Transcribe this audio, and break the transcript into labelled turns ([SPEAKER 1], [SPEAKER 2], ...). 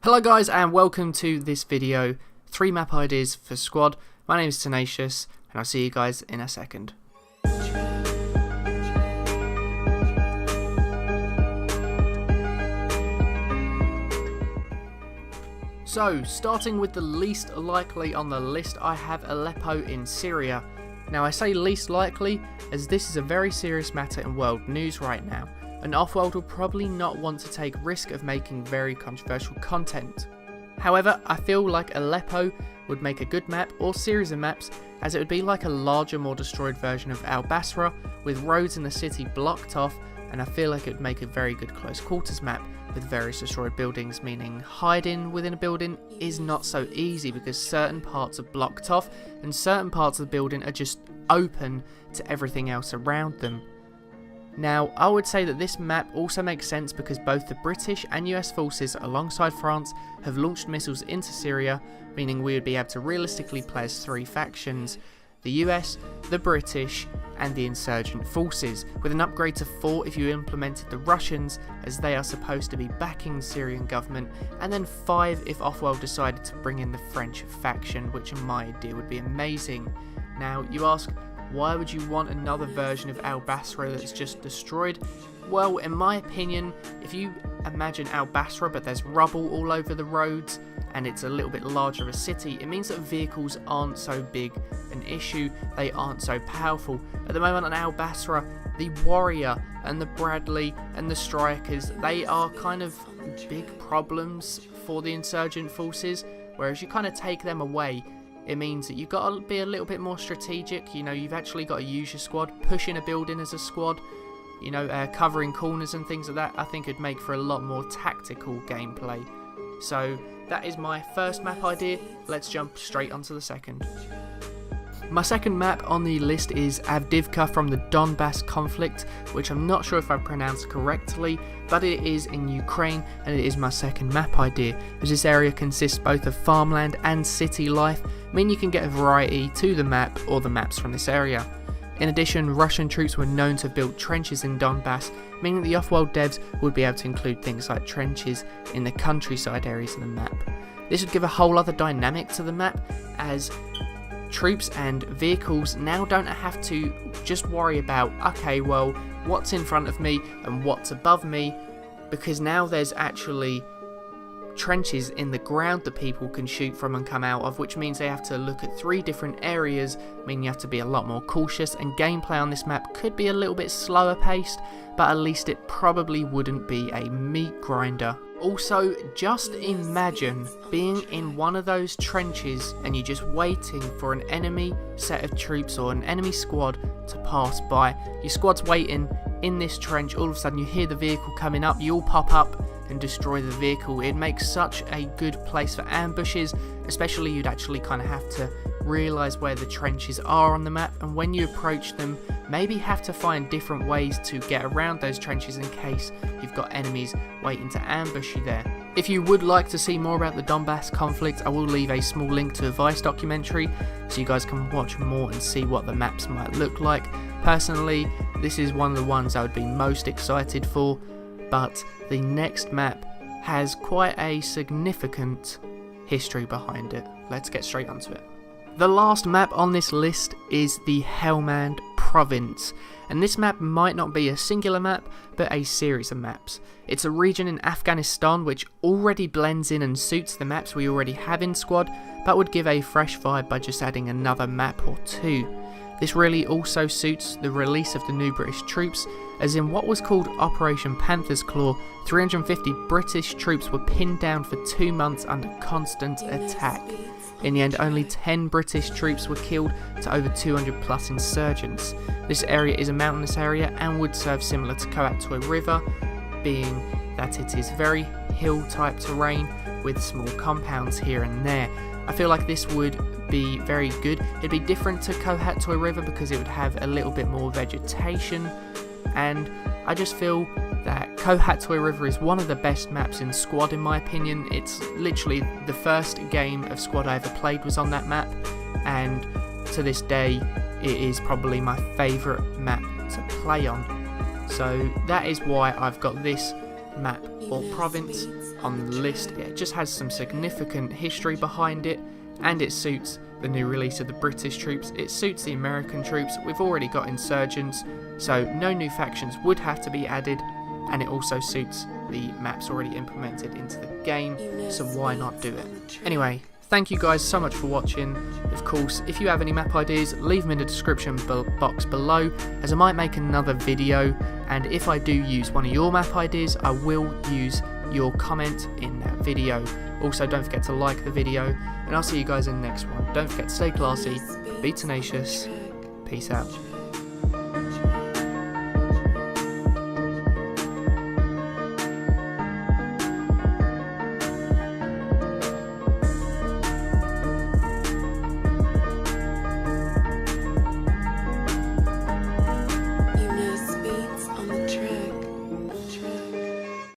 [SPEAKER 1] Hello guys and welcome to this video, 3 map ideas for squad. My name is Tenacious and I'll see you guys in a second. So, starting with the least likely on the list, I have Aleppo in Syria. Now I say least likely as this is a very serious matter in world news right now. And Offworld will probably not want to take risk of making very controversial content. However, I feel like Aleppo would make a good map or series of maps, as it would be like a larger, more destroyed version of Al Basra with roads in the city blocked off, and I feel like it would make a very good close quarters map with various destroyed buildings, meaning hiding within a building is not so easy because certain parts are blocked off and certain parts of the building are just open to everything else around them. Now, I would say that this map also makes sense because both the British and US forces alongside France have launched missiles into Syria, meaning we would be able to realistically play as 3 factions: the US, the British and the insurgent forces, with an upgrade to 4 if you implemented the Russians, as they are supposed to be backing the Syrian government, and then 5 if Offworld decided to bring in the French faction, which in my idea would be amazing. Now, you ask, why would you want another version of Al Basra that's just destroyed? Well, in my opinion, if you imagine Al Basra but there's rubble all over the roads and it's a little bit larger of a city, it means that vehicles aren't so big an issue, they aren't so powerful. At the moment on Al Basra, the Warrior and the Bradley and the Strikers, they are kind of big problems for the insurgent forces, whereas you kind of take them away. It means that you've got to be a little bit more strategic. You know, you've actually got to use your squad, pushing a building as a squad, you know, covering corners and things like that. I think it'd make for a lot more tactical gameplay. So that is my first map idea. Let's jump straight onto the second. My second map on the list is Avdiivka from the Donbass Conflict, which I'm not sure if I pronounced correctly, but it is in Ukraine and it is my second map idea, as this area consists both of farmland and city life, meaning you can get a variety to the map or the maps from this area. In addition, Russian troops were known to have built trenches in Donbass, meaning the Offworld devs would be able to include things like trenches in the countryside areas of the map. This would give a whole other dynamic to the map, as troops and vehicles now don't have to just worry about, okay, well, what's in front of me and what's above me, because now there's actually trenches in the ground that people can shoot from and come out of, which means they have to look at 3 different areas, meaning you have to be a lot more cautious, and gameplay on this map could be a little bit slower paced, but at least it probably wouldn't be a meat grinder. Also, just imagine being in one of those trenches and you're just waiting for an enemy set of troops or an enemy squad to pass by. Your squad's waiting in this trench, all of a sudden you hear the vehicle coming up, you all pop up and destroy the vehicle. It makes such a good place for ambushes, especially you'd actually kind of have to realise where the trenches are on the map, and when you approach them, maybe have to find different ways to get around those trenches in case you've got enemies waiting to ambush you there. If you would like to see more about the Donbass conflict, I will leave a small link to a Vice documentary so you guys can watch more and see what the maps might look like. Personally, this is one of the ones I would be most excited for, but the next map has quite a significant history behind it. Let's get straight onto it. The last map on this list is the Helmand province, and this map might not be a singular map but a series of maps. It's a region in Afghanistan which already blends in and suits the maps we already have in squad, but would give a fresh vibe by just adding another map or 2. This really also suits the release of the new British troops, as in what was called Operation Panther's Claw, 350 British troops were pinned down for 2 months under constant attack. In the end, only 10 British troops were killed to over 200 plus insurgents. This area is a mountainous area and would serve similar to Kohatui River, being that it is very hill type terrain with small compounds here and there. I feel like this would be very good. It'd be different to Kohatui River because it would have a little bit more vegetation, and I just feel that Kohatui River is one of the best maps in squad in my opinion. It's literally the first game of squad I ever played was on that map, and to this day it is probably my favourite map to play on. So that is why I've got this map or province on the list. It just has some significant history behind it, and it suits the new release of the British troops. It suits the American troops. We've already got insurgents, so no new factions would have to be added, and it also suits the maps already implemented into the game, so why not do it? Anyway, thank you guys so much for watching. Of course, if you have any map ideas, leave them in the description box below, as I might make another video, and if I do use one of your map ideas, I will use your comment in that video. Also, don't forget to like the video, and I'll see you guys in the next one. Don't forget to stay classy, be tenacious, peace out.